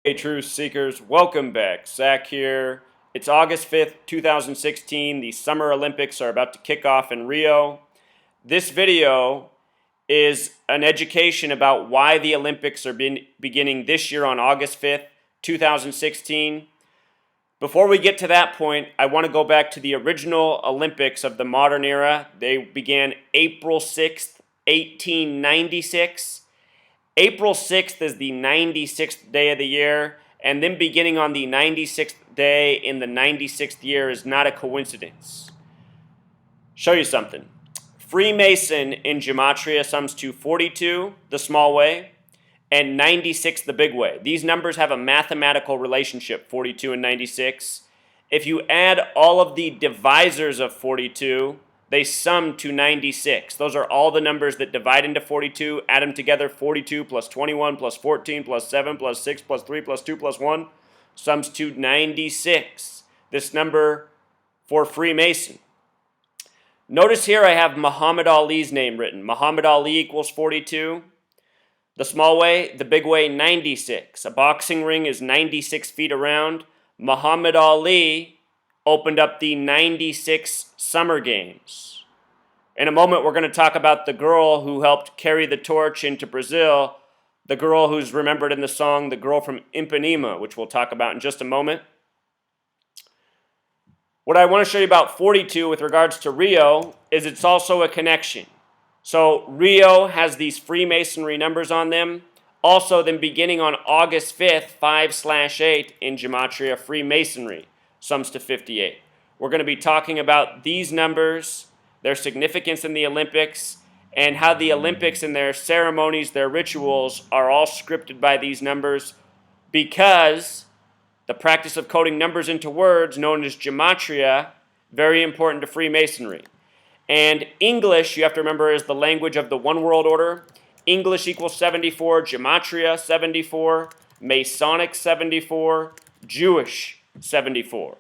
Hey, truth seekers, welcome back. Zach here. It's August 5th, 2016. The Summer Olympics are about to kick off in Rio. This video is an education about why the Olympics are beginning this year on August 5th, 2016. Before we get to that point, I want to go back to the original Olympics of the modern era. They began April 6th, 1896. April 6th is the 96th day of the year, and then beginning on the 96th day in the 96th year is not a coincidence. Show you something. Freemason in Gematria sums to 42, the small way, and 96, the big way. These numbers have a mathematical relationship, 42 and 96. If you add all of the divisors of 42, they sum to 96. Those are all the numbers that divide into 42. Add them together, 42 plus 21 plus 14 plus 7 plus 6 plus 3 plus 2 plus 1 sums to 96. This number for Freemason. Notice here I have Muhammad Ali's name written. Muhammad Ali equals 42. The small way, the big way, 96. A boxing ring is 96 feet around. Muhammad Ali opened up the 96 Summer Games. In a moment, we're going to talk about the girl who helped carry the torch into Brazil, the girl who's remembered in the song, The Girl from Ipanema, which we'll talk about in just a moment. What I want to show you about 42 with regards to Rio is it's also a connection. So Rio has these Freemasonry numbers on them. Also, then beginning on August 5th, 5/8 in Gematria, Freemasonry sums to 58. We're going to be talking about these numbers, their significance in the Olympics, and how the Olympics and their ceremonies, their rituals are all scripted by these numbers because the practice of coding numbers into words, known as Gematria, very important to Freemasonry. And English, you have to remember, is the language of the one world order. English equals 74, Gematria 74, Masonic 74, Jewish 74.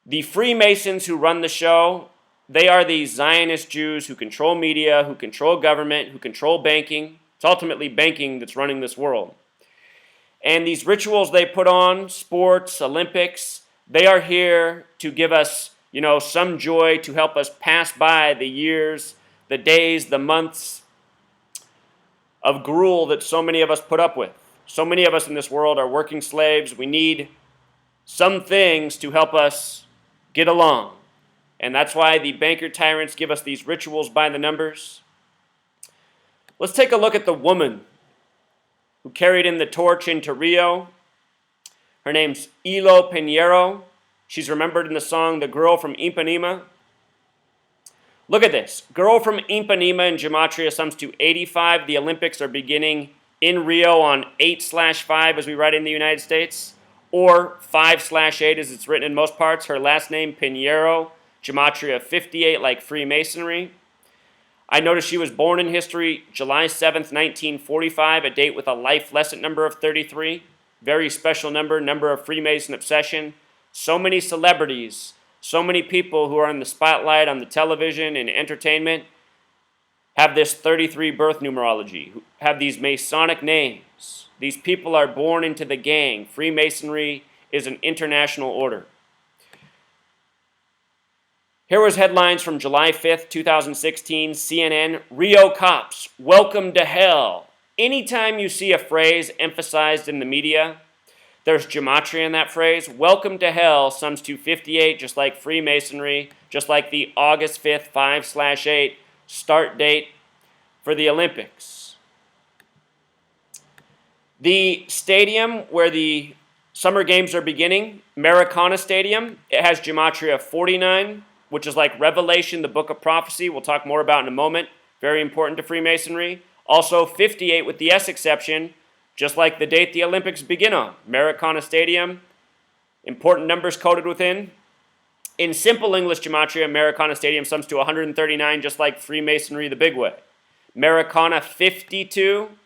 The Freemasons who run the show, they are the Zionist Jews who control media, who control government, who control banking. It's ultimately banking that's running this world. And these rituals they put on, sports, Olympics, they are here to give us, some joy, to help us pass by the years, the days, the months of gruel that so many of us put up with. So many of us in this world are working slaves. We need some things to help us get along. And that's why the banker tyrants give us these rituals by the numbers. Let's take a look at the woman who carried in the torch into Rio. Her name's Helo Pinheiro. She's remembered in the song The Girl from Ipanema. Look at this. Girl from Ipanema in Gematria sums to 85. The Olympics are beginning in Rio on 8/5 as we write in the United States, or 5/8 as it's written in most parts. Her last name, Pinheiro, Gematria 58, like Freemasonry. I noticed she was born in history July 7th, 1945, a date with a life lesson number of 33. Very special number of Freemason obsession. So many celebrities, so many people who are in the spotlight on the television and entertainment have this 33 birth numerology, who have these Masonic names. These people are born into the gang. Freemasonry is an international order. Here was headlines from July 5th, 2016, CNN, Rio cops, welcome to hell. Anytime you see a phrase emphasized in the media, there's Gematria in that phrase. Welcome to hell sums to 58, just like Freemasonry, just like the August 5th, 5/8 start date for the Olympics. The stadium where the Summer Games are beginning, Maracana Stadium, it has Gematria 49, which is like Revelation, the book of prophecy. We'll talk more about in a moment. Very important to Freemasonry. Also 58 with the S exception, just like the date the Olympics begin on. Maracana Stadium, important numbers coded within. In simple English Gematria, Maracana Stadium sums to 139, just like Freemasonry the big way. Maracana 52.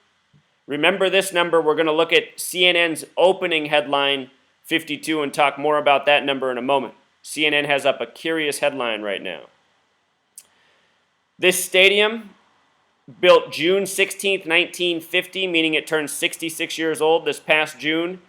Remember this number. We're going to look at CNN's opening headline, 52, and talk more about that number in a moment. CNN has up a curious headline right now. This stadium built June 16th, 1950, meaning it turned 66 years old this past June.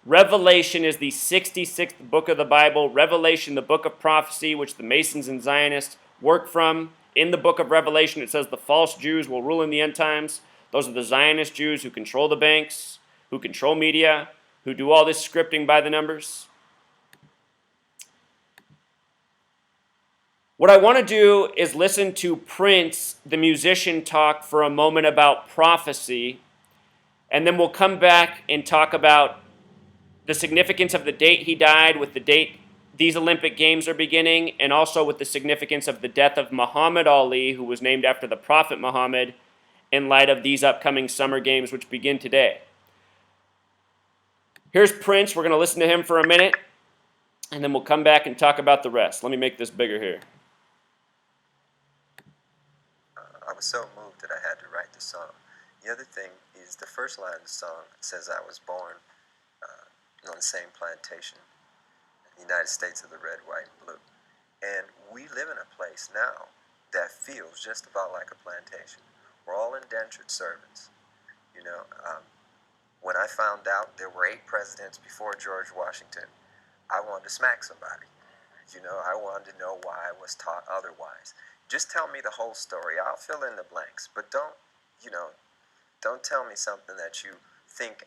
Revelation is the 66th book of the Bible. Revelation, the book of prophecy, which the Masons and Zionists work from. In the book of Revelation, it says the false Jews will rule in the end times. Those are the Zionist Jews who control the banks, who control media, who do all this scripting by the numbers. What I want to do is listen to Prince, the musician, talk for a moment about prophecy, and then we'll come back and talk about the significance of the date he died with the date these Olympic Games are beginning, and also with the significance of the death of Muhammad Ali, who was named after the Prophet Muhammad, in light of these upcoming Summer Games, which begin today. Here's Prince. We're going to listen to him for a minute, and then we'll come back and talk about the rest. Let me make this bigger here. I was so moved that I had to write the song. The other thing is the first line of the song says I was born on the same plantation in the United States of the red, white, and blue. And we live in a place now that feels just about like a plantation. We're all indentured servants. You know, when I found out there were 8 presidents before George Washington, I wanted to smack somebody. You know, I wanted to know why I was taught otherwise. Just tell me the whole story. I'll fill in the blanks, but don't tell me something that you think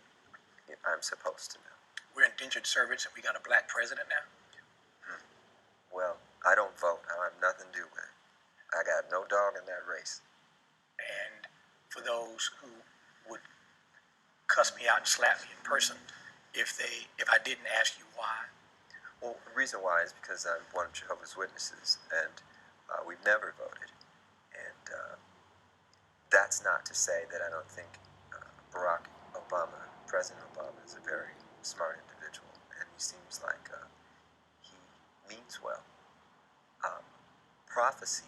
I'm supposed to know. We're indentured servants and we got a black president now? Well, I don't vote. I have nothing to do with it. I got no dog in that race. And for those who would cuss me out and slap me in person if I didn't ask you why? Well, the reason why is because I'm one of Jehovah's Witnesses, and we've never voted. And that's not to say that I don't think Barack Obama, President Obama, is a very smart individual, and he seems like he means well. Prophecy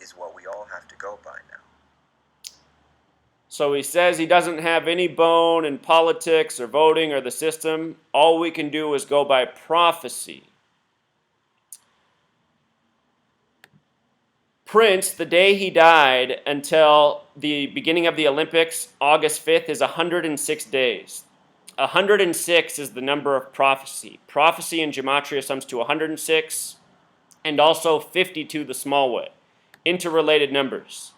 is what we all have to go by now. So he says he doesn't have any bone in politics or voting or the system. All we can do is go by prophecy. Prince, the day he died until the beginning of the Olympics, August 5th, is 106 days. 106 is the number of prophecy. Prophecy in gematria sums to 106, and also 52 the small way. Interrelated numbers.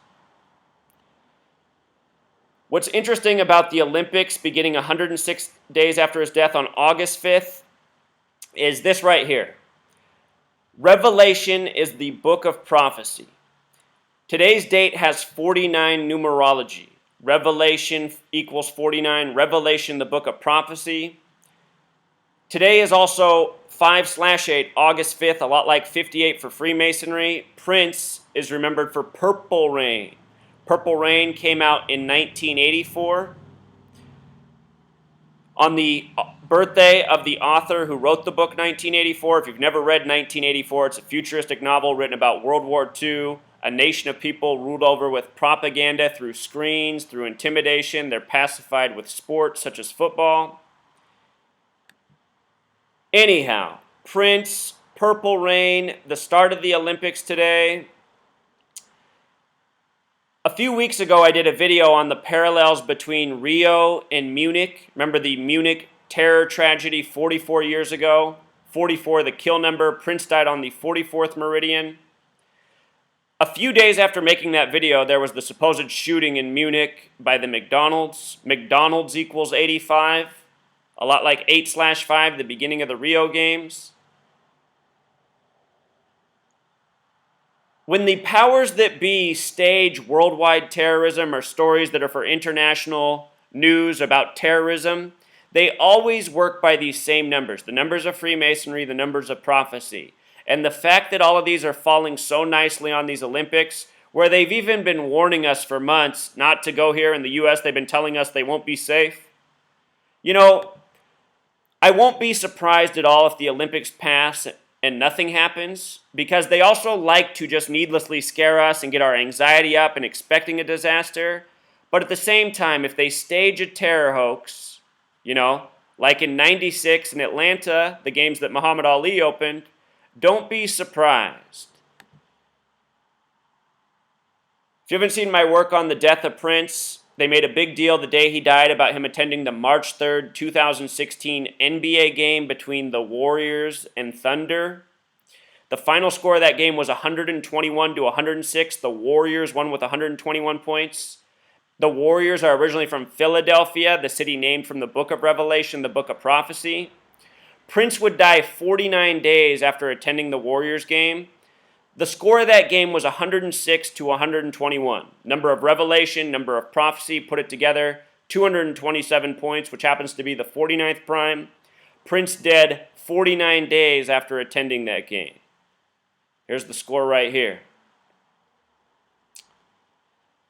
What's interesting about the Olympics beginning 106 days after his death on August 5th is this right here. Revelation is the book of prophecy. Today's date has 49 numerology. Revelation equals 49. Revelation, the book of prophecy. Today is also 5/8, August 5th, a lot like 58 for Freemasonry. Prince is remembered for Purple Rain. Purple Rain came out in 1984. On the birthday of the author who wrote the book 1984, if you've never read 1984, it's a futuristic novel written about World War II, a nation of people ruled over with propaganda through screens, through intimidation. They're pacified with sports such as football. Anyhow, Prince, Purple Rain, the start of the Olympics today. A few weeks ago, I did a video on the parallels between Rio and Munich. Remember the Munich terror tragedy 44 years ago? 44, the kill number. Prince died on the 44th meridian. A few days after making that video, there was the supposed shooting in Munich by the McDonald's. McDonald's equals 85. A lot like 8/5, the beginning of the Rio Games. When the powers that be stage worldwide terrorism or stories that are for international news about terrorism, they always work by these same numbers, the numbers of Freemasonry, the numbers of prophecy. And the fact that all of these are falling so nicely on these Olympics, where they've even been warning us for months not to go here in the U.S., they've been telling us they won't be safe. You know, I won't be surprised at all if the Olympics pass and nothing happens, because they also like to just needlessly scare us and get our anxiety up and expecting a disaster. But at the same time, if they stage a terror hoax, you know, like in '96 in Atlanta, the games that Muhammad Ali opened, don't be surprised. If you haven't seen my work on the death of Prince, they made a big deal the day he died about him attending the March 3rd, 2016 NBA game between the Warriors and Thunder. The final score of that game was 121 to 106. The Warriors won with 121 points. The Warriors are originally from Philadelphia, the city named from the book of Revelation, the book of prophecy. Prince would die 49 days after attending the Warriors game. The score of that game was 106 to 121. Number of revelation, number of prophecy, put it together, 227 points, which happens to be the 49th prime. Prince dead 49 days after attending that game. Here's the score right here.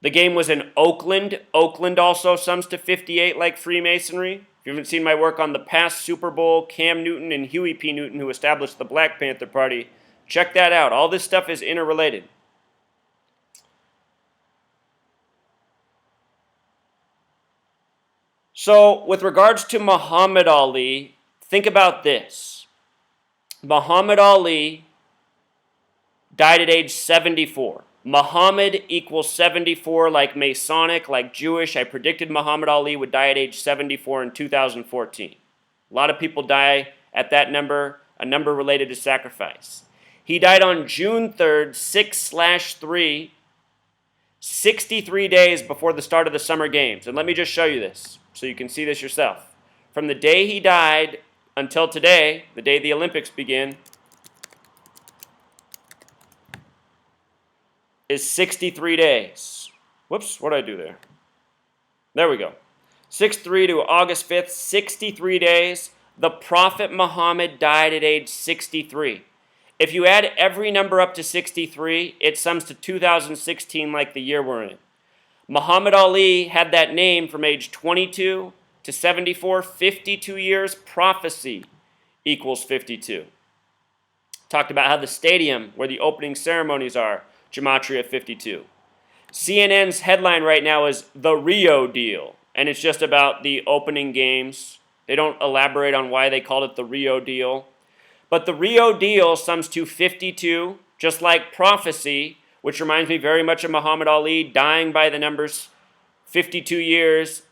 The game was in Oakland. Oakland also sums to 58 like Freemasonry. If you haven't seen my work on the past Super Bowl, Cam Newton and Huey P. Newton, who established the Black Panther Party, check that out. All this stuff is interrelated. So, with regards to Muhammad Ali, think about this. Muhammad Ali died at age 74. Muhammad equals 74 like Masonic, like Jewish. I predicted Muhammad Ali would die at age 74 in 2014. A lot of people die at that number, a number related to sacrifice. He died on June 3rd, 6/3, 63 days before the start of the Summer Games. And let me just show you this so you can see this yourself. From the day he died until today, the day the Olympics begin, is 63 days. Whoops, what did I do there? There we go. 6/3 to August 5th, 63 days. The Prophet Muhammad died at age 63. If you add every number up to 63, it sums to 2016 like the year we're in. Muhammad Ali had that name from age 22 to 74, 52 years. Prophecy equals 52. Talked about how the stadium where the opening ceremonies are, Gematria 52. CNN's headline right now is The Rio Deal, and it's just about the opening games. They don't elaborate on why they called it the Rio Deal. But the Rio Deal sums to 52, just like prophecy, which reminds me very much of Muhammad Ali dying by the numbers 52 years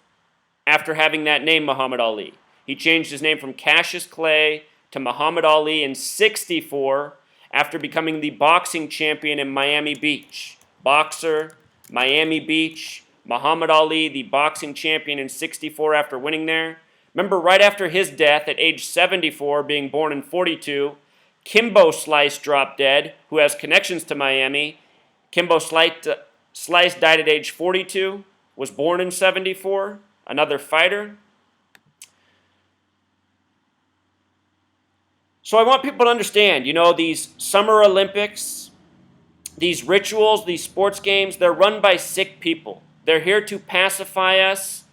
after having that name, Muhammad Ali. He changed his name from Cassius Clay to Muhammad Ali in 64 after becoming the boxing champion in Miami Beach. Boxer, Miami Beach, Muhammad Ali, the boxing champion in 64 after winning there. Remember, right after his death at age 74, being born in 42, Kimbo Slice dropped dead, who has connections to Miami. Kimbo Slice died at age 42, was born in 74, another fighter. So I want people to understand, these Summer Olympics, these rituals, these sports games, they're run by sick people. They're here to pacify us.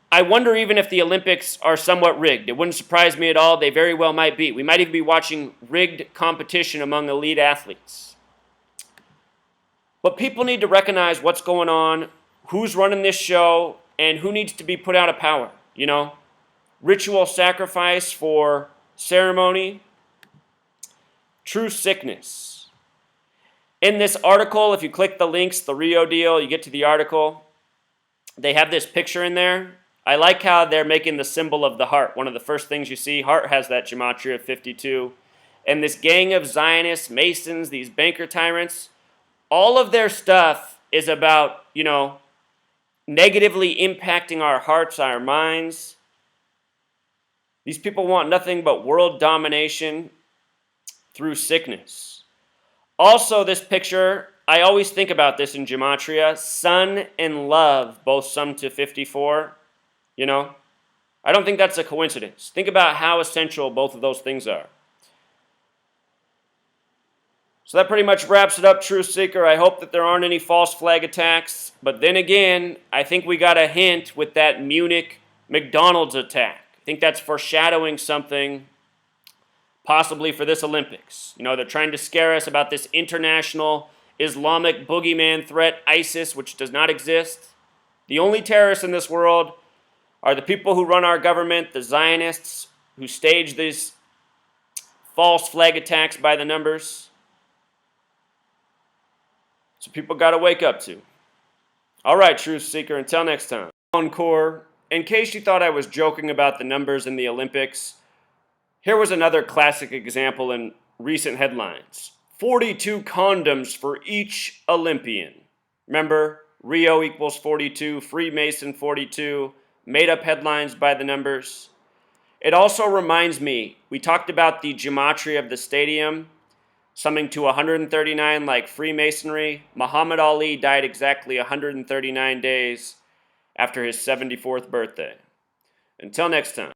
I wonder even if the Olympics are somewhat rigged. It wouldn't surprise me at all. They very well might be. We might even be watching rigged competition among elite athletes. But people need to recognize what's going on, who's running this show, and who needs to be put out of power, Ritual sacrifice for ceremony, true sickness. In this article, if you click the links, the Rio Deal, you get to the article. They have this picture in there. I like how they're making the symbol of the heart. One of the first things you see, heart has that gematria of 52. And this gang of Zionists, Masons, these banker tyrants, all of their stuff is about, negatively impacting our hearts, our minds. These people want nothing but world domination through sickness. Also, this picture, I always think about this in gematria. Sun and love both sum to 54. I don't think that's a coincidence. Think about how essential both of those things are. So that pretty much wraps it up, Truth Seeker. I hope that there aren't any false flag attacks. But then again, I think we got a hint with that Munich McDonald's attack. I think that's foreshadowing something possibly for this Olympics. They're trying to scare us about this international Islamic boogeyman threat, ISIS, which does not exist. The only terrorists in this world are the people who run our government, the Zionists, who stage these false flag attacks by the numbers. So people got to wake up to. All right, Truth Seeker, until next time. Encore, in case you thought I was joking about the numbers in the Olympics, here was another classic example in recent headlines. 42 condoms for each Olympian. Remember, Rio equals 42, Freemason 42, made up headlines by the numbers. It also reminds me, we talked about the gematria of the stadium, summing to 139 like Freemasonry. Muhammad Ali died exactly 139 days after his 74th birthday. Until next time.